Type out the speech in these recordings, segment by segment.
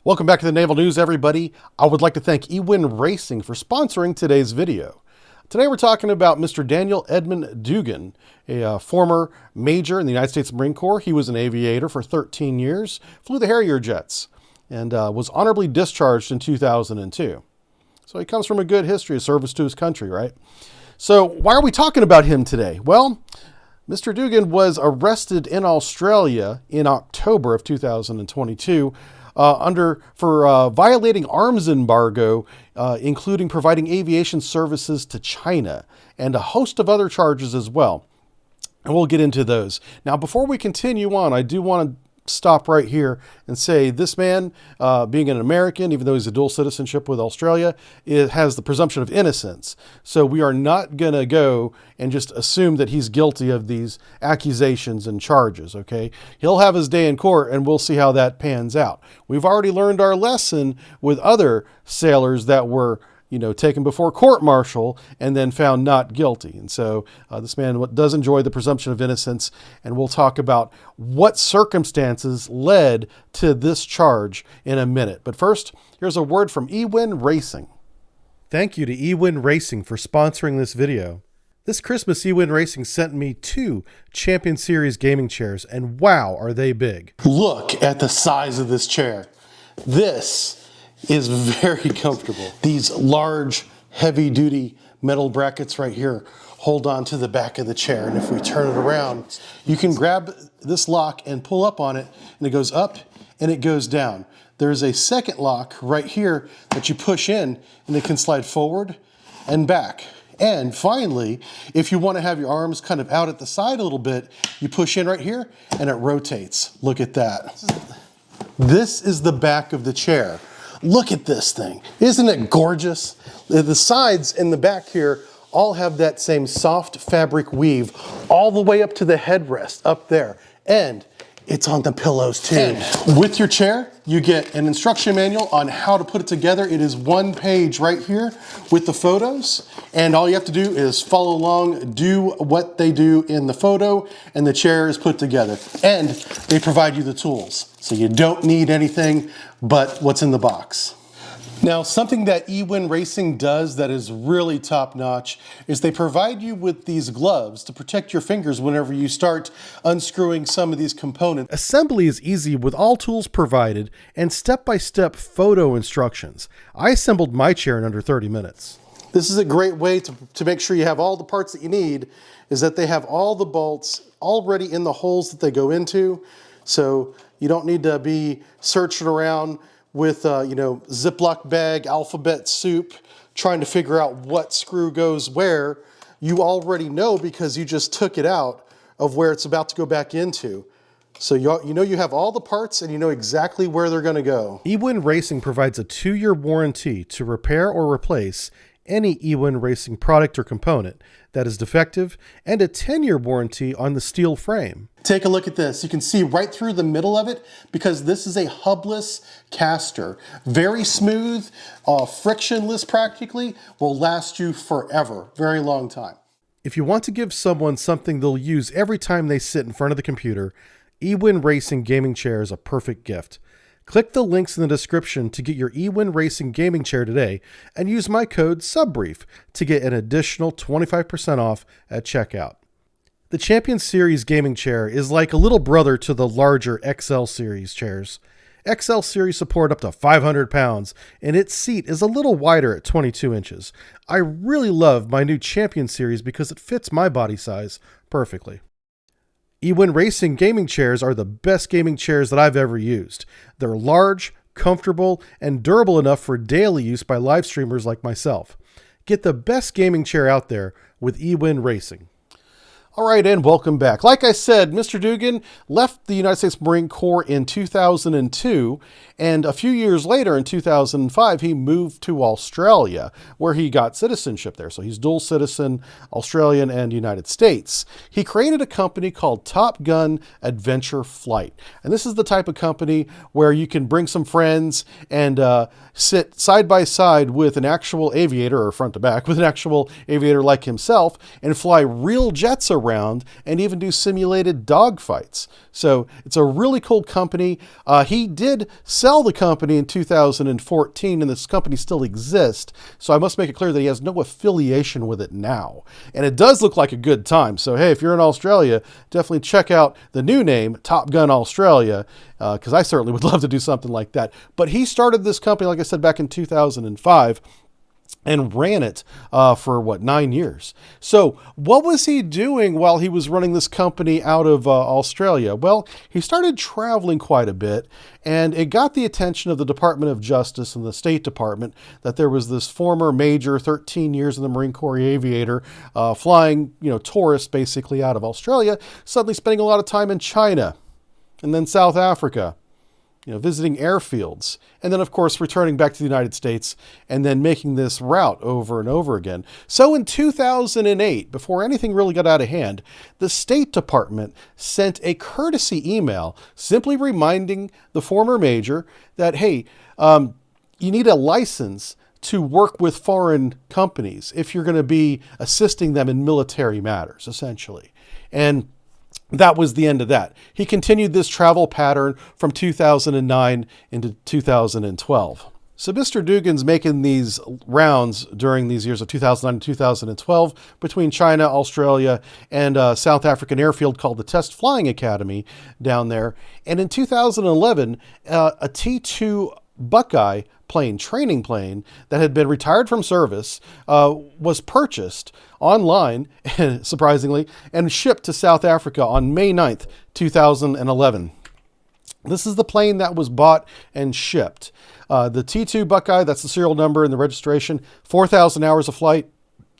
Welcome back to the Naval News, everybody. I would like to thank eWin Racing for sponsoring today's video. Today we're talking about Mr. Daniel Edmund Duggan, a former major in the United States Marine Corps. He was an aviator for 13 years, flew the Harrier jets, and was honorably discharged in 2002. So he comes from a good history of service to his country, right? So why are we talking about him today? Well, Mr. Duggan was arrested in Australia in October of 2022 for violating arms embargo, including providing aviation services to China, and a host of other charges as well. And we'll get into those. Now, before we continue on, I do want to stop right here and say this man, being an American, even though he's a dual citizenship with Australia, it has the presumption of innocence. So we are not going to go and just assume that he's guilty of these accusations and charges, okay? He'll have his day in court, and we'll see how that pans out. We've already learned our lesson with other sailors that were taken before court-martial and then found not guilty. And so this man does enjoy the presumption of innocence, and we'll talk about what circumstances led to this charge in a minute. But first, here's a word from eWin Racing. Thank you to eWin Racing for sponsoring this video. This Christmas, eWin Racing sent me 2 Champion Series gaming chairs, and wow, are they big. Look at the size of this chair. This is very comfortable. These large, heavy-duty metal brackets right here hold on to the back of the chair, and if we turn it around, you can grab this lock and pull up on it, and it goes up and it goes down. There's a second lock right here that you push in, and it can slide forward and back. And finally, if you want to have your arms kind of out at the side a little bit, you push in right here and it rotates. Look at that. This is the back of the chair. Look at this thing. Isn't it gorgeous? The sides and the back here all have that same soft fabric weave all the way up to the headrest up there. And it's on the pillows too. And with your chair, you get an instruction manual on how to put it together. It is 1 page right here with the photos. And all you have to do is follow along, do what they do in the photo, and the chair is put together. And they provide you the tools. So you don't need anything but what's in the box. Now, something that eWin Racing does that is really top-notch is they provide you with these gloves to protect your fingers whenever you start unscrewing some of these components. Assembly is easy with all tools provided and step-by-step photo instructions. I assembled my chair in under 30 minutes. This is a great way to make sure you have all the parts that you need, is that they have all the bolts already in the holes that they go into, so you don't need to be searching around with Ziploc bag, alphabet soup, trying to figure out what screw goes where. You already know because you just took it out of where it's about to go back into. So you have all the parts and you know exactly where they're going to go. eWin Racing provides a 2-year warranty to repair or replace any eWin Racing product or component that is defective, and a 10-year warranty on the steel frame. Take a look at this. You can see right through the middle of it because this is a hubless caster. Very smooth, frictionless practically, will last you forever, very long time. If you want to give someone something they'll use every time they sit in front of the computer, eWin Racing gaming chair is a perfect gift. Click the links in the description to get your eWin Racing gaming chair today and use my code SUBBRIEF to get an additional 25% off at checkout. The Champion Series gaming chair is like a little brother to the larger XL Series chairs. XL Series support up to 500 pounds, and its seat is a little wider at 22 inches. I really love my new Champion Series because it fits my body size perfectly. eWin Racing gaming chairs are the best gaming chairs that I've ever used. They're large, comfortable, and durable enough for daily use by live streamers like myself. Get the best gaming chair out there with eWin Racing. All right, and welcome back. Like I said, Mr. Duggan left the United States Marine Corps in 2002, and a few years later, in 2005, he moved to Australia, where he got citizenship there. So he's dual citizen, Australian and United States. He created a company called Top Gun Adventure Flight, and this is the type of company where you can bring some friends and sit side by side with an actual aviator, or front to back, with an actual aviator like himself, and fly real jets around around and even do simulated dogfights. So it's a really cool company. He did sell the company in 2014, and this company still exists. So I must make it clear that he has no affiliation with it now. And it does look like a good time. So hey, if you're in Australia, definitely check out the new name, Top Gun Australia, because I certainly would love to do something like that. But he started this company, like I said, back in 2005. And ran it for 9 years. So what was he doing while he was running this company out of Australia? Well, he started traveling quite a bit, and it got the attention of the Department of Justice and the State Department that there was this former major, 13 years in the Marine Corps Aviator, flying, tourists basically out of Australia, suddenly spending a lot of time in China and then South Africa, visiting airfields, and then, of course, returning back to the United States and then making this route over and over again. So in 2008, before anything really got out of hand, the State Department sent a courtesy email simply reminding the former major that, hey, you need a license to work with foreign companies if you're going to be assisting them in military matters, essentially. And that was the end of that. He continued this travel pattern from 2009 into 2012. So Mr. Duggan's making these rounds during these years of 2009 and 2012 between China, Australia, and a South African airfield called the Test Flying Academy down there. And in 2011, a T-2 Buckeye training plane that had been retired from service, was purchased online, surprisingly, and shipped to South Africa on May 9th, 2011. This is the plane that was bought and shipped. The T-2 Buckeye, that's the serial number and the registration, 4,000 hours of flight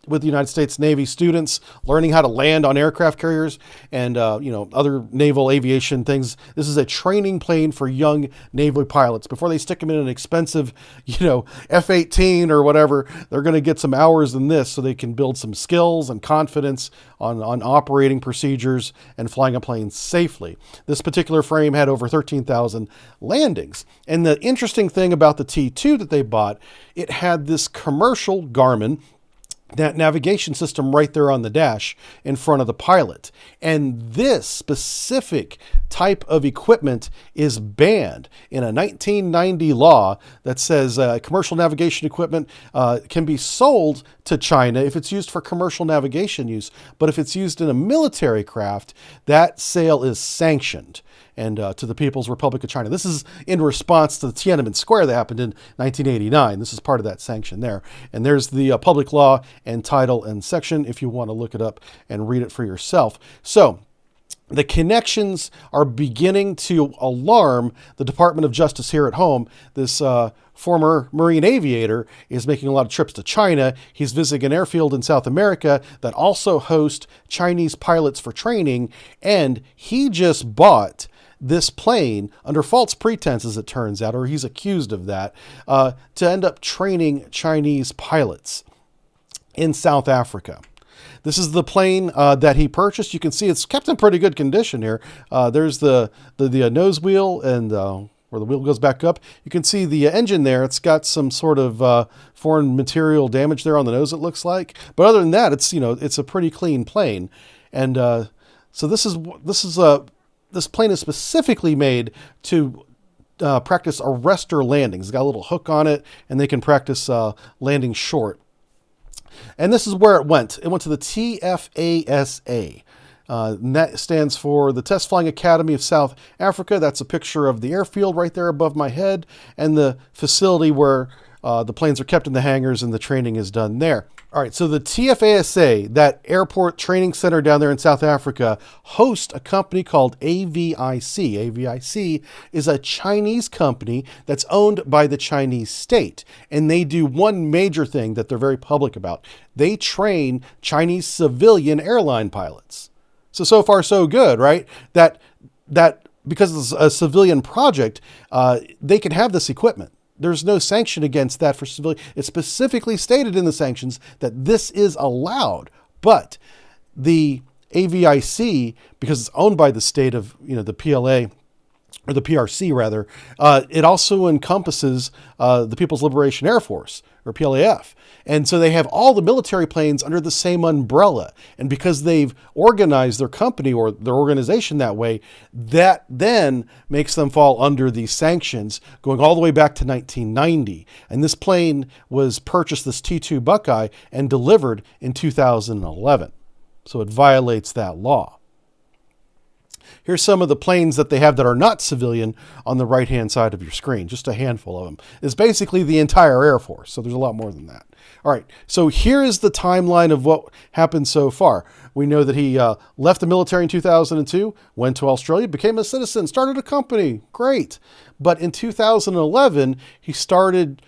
with the United States Navy students, learning how to land on aircraft carriers and other naval aviation things. This is a training plane for young naval pilots. Before they stick them in an expensive, F-18 or whatever, they're going to get some hours in this so they can build some skills and confidence on operating procedures and flying a plane safely. This particular frame had over 13,000 landings. And the interesting thing about the T-2 that they bought, it had this commercial Garmin, that navigation system right there on the dash in front of the pilot. And this specific type of equipment is banned in a 1990 law that says commercial navigation equipment can be sold to China if it's used for commercial navigation use. But if it's used in a military craft, that sale is sanctioned and to the People's Republic of China. This is in response to the Tiananmen Square that happened in 1989. This is part of that sanction there. And there's the public law and title and section if you want to look it up and read it for yourself. So the connections are beginning to alarm the Department of Justice here at home. This former Marine aviator is making a lot of trips to China. He's visiting an airfield in South America that also hosts Chinese pilots for training. And he just bought this plane under false pretenses, it turns out, or he's accused of that, to end up training Chinese pilots in South Africa. This is the plane that he purchased. You can see it's kept in pretty good condition here. There's the nose wheel and where the wheel goes back up. You can see the engine there. It's got some sort of foreign material damage there on the nose, it looks like. But other than that, it's a pretty clean plane. And so this plane is specifically made to practice arrestor landings. It's got a little hook on it, and they can practice landing short. And this is where it went. It went to the TFASA. And that stands for the Test Flying Academy of South Africa. That's a picture of the airfield right there above my head, and the facility where the planes are kept in the hangars and the training is done there. All right, so the TFASA, that airport training center down there in South Africa, hosts a company called AVIC. AVIC is a Chinese company that's owned by the Chinese state. And they do one major thing that they're very public about. They train Chinese civilian airline pilots. So far, so good, right? That because it's a civilian project, they can have this equipment. There's no sanction against that for civilian. It's specifically stated in the sanctions that this is allowed. But the AVIC, because it's owned by the state of, the PLA or the PRC rather, it also encompasses the People's Liberation Air Force, or PLAF. And so they have all the military planes under the same umbrella. And because they've organized their company or their organization that way, that then makes them fall under these sanctions going all the way back to 1990. And this plane was purchased, this T-2 Buckeye, and delivered in 2011. So it violates that law. Here's some of the planes that they have that are not civilian on the right-hand side of your screen. Just a handful of them. It's basically the entire Air Force, so there's a lot more than that. All right, so here is the timeline of what happened so far. We know that he left the military in 2002, went to Australia, became a citizen, started a company. Great. But in 2011, he started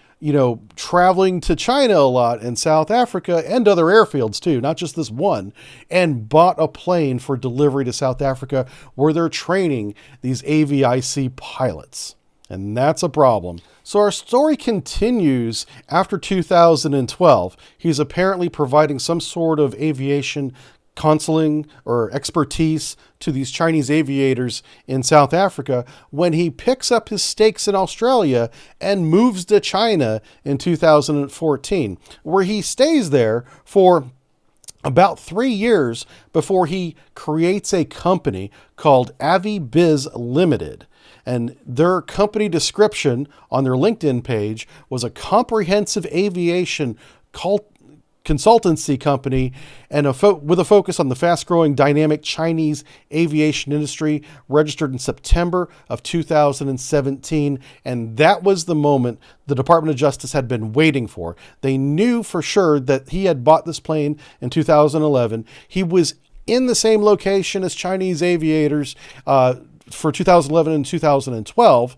traveling to China a lot and South Africa and other airfields too, not just this one, and bought a plane for delivery to South Africa where they're training these AVIC pilots. And that's a problem. So our story continues after 2012. He's apparently providing some sort of aviation counseling or expertise to these Chinese aviators in South Africa when he picks up his stakes in Australia and moves to China in 2014, where he stays there for about 3 years before he creates a company called AviBiz Limited. And their company description on their LinkedIn page was a comprehensive aviation consultancy company and with a focus on the fast-growing dynamic Chinese aviation industry, registered in September of 2017. And that was the moment the Department of Justice had been waiting for. They knew for sure that he had bought this plane in 2011. He was in the same location as Chinese aviators for 2011 and 2012.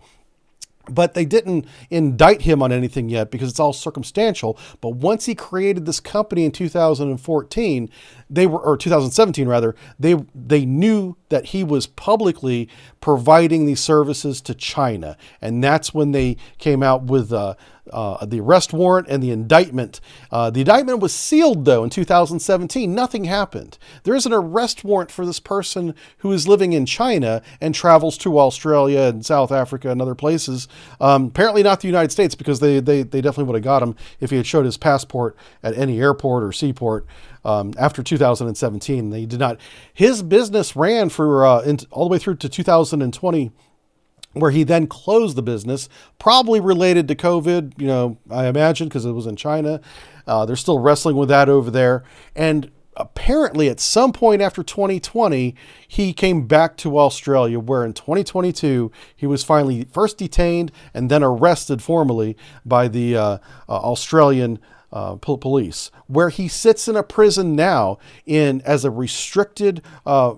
But they didn't indict him on anything yet because it's all circumstantial. But once he created this company in 2014, or 2017 rather, they knew that he was publicly providing these services to China. And that's when they came out with the arrest warrant and the indictment. The indictment was sealed, though, in 2017. Nothing happened. There is an arrest warrant for this person who is living in China and travels to Australia and South Africa and other places. Apparently not the United States, because they definitely would have got him if he had showed his passport at any airport or seaport after 2017. They did not. His business ran for all the way through to 2020, where he then closed the business, probably related to COVID, I imagine, because it was in China. They're still wrestling with that over there. And apparently at some point after 2020, he came back to Australia, where in 2022, he was finally first detained and then arrested formally by the Australian police, where he sits in a prison now as a restricted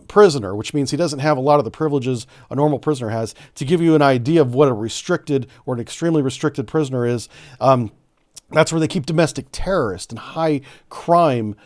prisoner, which means he doesn't have a lot of the privileges a normal prisoner has. To give you an idea of what a restricted or an extremely restricted prisoner is, that's where they keep domestic terrorists and high crime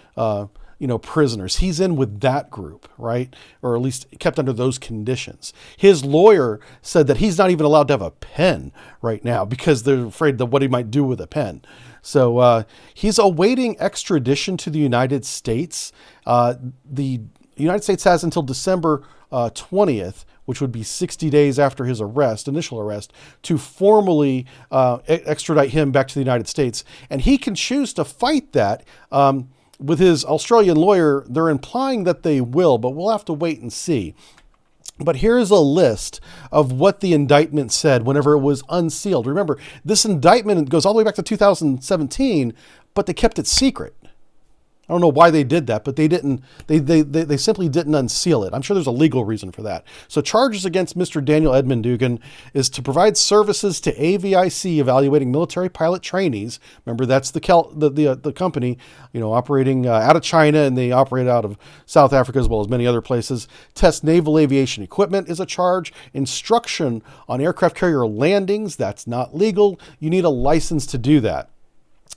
prisoners. He's in with that group, right? Or at least kept under those conditions. His lawyer said that he's not even allowed to have a pen right now because they're afraid of what he might do with a pen. So he's awaiting extradition to the United States. The United States has until December 20th, which would be 60 days after his initial arrest, to formally extradite him back to the United States. And he can choose to fight that. With his Australian lawyer, they're implying that they will, but we'll have to wait and see. But here's a list of what the indictment said whenever it was unsealed. Remember, this indictment goes all the way back to 2017, but they kept it secret. I don't know why they did that, but they didn't. They simply didn't unseal it. I'm sure there's a legal reason for that. So charges against Mr. Daniel Edmund Duggan is to provide services to AVIC, evaluating military pilot trainees. Remember, that's the company, operating out of China, and they operate out of South Africa as well as many other places. Test naval aviation equipment is a charge. Instruction on aircraft carrier landings, that's not legal. You need a license to do that.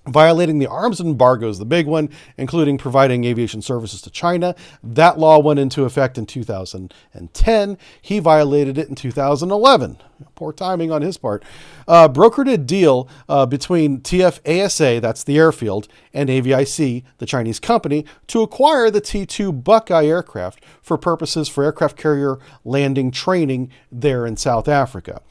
Violating the arms embargo is the big one, including providing aviation services to China. That law went into effect in 2010. He violated it in 2011. Poor timing on his part. Brokered a deal between TFASA, that's the airfield, and AVIC, the Chinese company, to acquire the T-2 Buckeye aircraft for purposes for aircraft carrier landing training there in South Africa.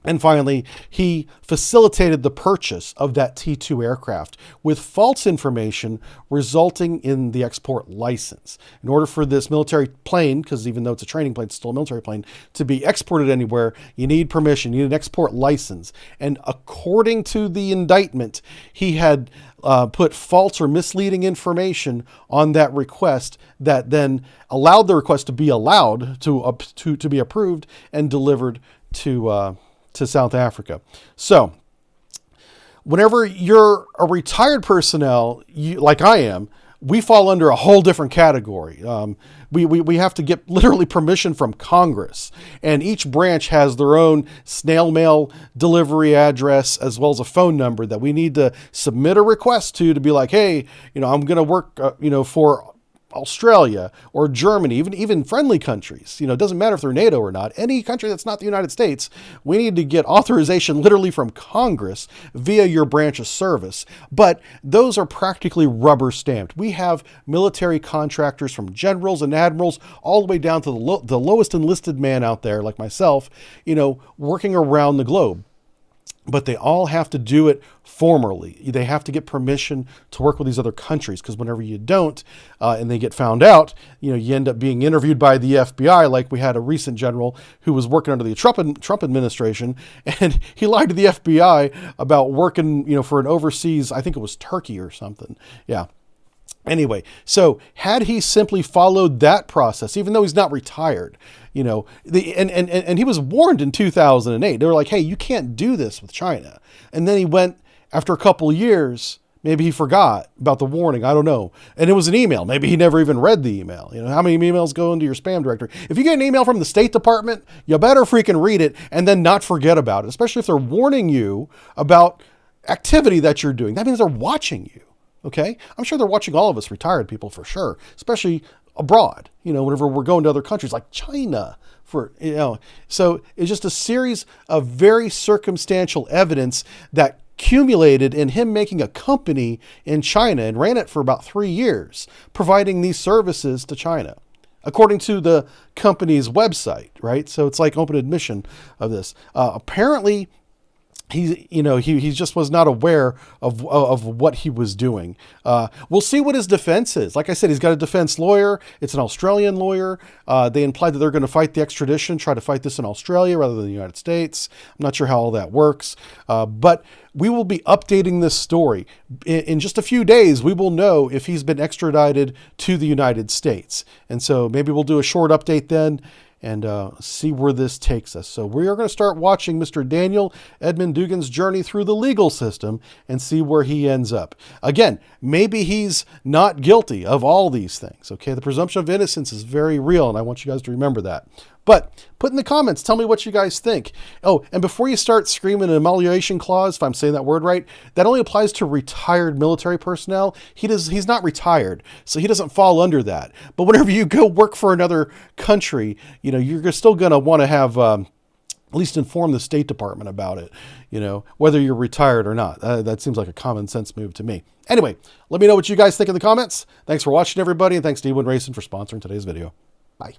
And finally, he facilitated the purchase of that T-2 aircraft with false information, resulting in the export license. In order for this military plane, because even though it's a training plane, it's still a military plane, to be exported anywhere, you need permission, you need an export license. And according to the indictment, he had put false or misleading information on that request that then allowed the request to be allowed to be approved and delivered to South Africa. So whenever you're a retired personnel, like I am, we fall under a whole different category. We have to get literally permission from Congress, and each branch has their own snail mail delivery address as well as a phone number that we need to submit a request to be like, hey, I'm going to work, for Australia or Germany, even friendly countries. It doesn't matter if they're NATO or not. Any country that's not the United States, we need to get authorization literally from Congress via your branch of service. But those are practically rubber stamped. We have military contractors from generals and admirals all the way down to the lowest enlisted man out there, like myself, working around the globe. But they all have to do it formally. They have to get permission to work with these other countries, because whenever you don't, and they get found out, you end up being interviewed by the FBI. Like we had a recent general who was working under the Trump administration, and he lied to the FBI about working, for an overseas, I think it was Turkey or something. Yeah. Anyway, so had he simply followed that process, even though he's not retired, and he was warned in 2008. They were like, hey, you can't do this with China. And then he went, after a couple of years, maybe he forgot about the warning. I don't know. And it was an email. Maybe he never even read the email. How many emails go into your spam directory? If you get an email from the State Department, you better freaking read it and then not forget about it, especially if they're warning you about activity that you're doing. That means they're watching you. Okay. I'm sure they're watching all of us retired people for sure, especially abroad, whenever we're going to other countries like China so it's just a series of very circumstantial evidence that accumulated in him making a company in China and ran it for about 3 years, providing these services to China, according to the company's website, right? So it's like open admission of this. Apparently, he just was not aware of what he was doing. We'll see what his defense is. Like I said, he's got a defense lawyer. It's an Australian lawyer. They implied that they're going to fight the extradition, try to fight this in Australia rather than the United States. I'm not sure how all that works, but we will be updating this story. In just a few days, we will know if he's been extradited to the United States. And so maybe we'll do a short update then and see where this takes us. So we are going to start watching Mr. Daniel Edmund Duggan's journey through the legal system and see where he ends up. Again, maybe he's not guilty of all these things. Okay, the presumption of innocence is very real, and I want you guys to remember that. But put in the comments, tell me what you guys think. Oh, and before you start screaming an emolumation clause, if I'm saying that word right, that only applies to retired military personnel. He's not retired, so he doesn't fall under that. But whenever you go work for another country, you're still going to want to have at least inform the State Department about it, whether you're retired or not. That seems like a common sense move to me. Anyway, let me know what you guys think in the comments. Thanks for watching, everybody, and thanks to E1 Racing for sponsoring today's video. Bye.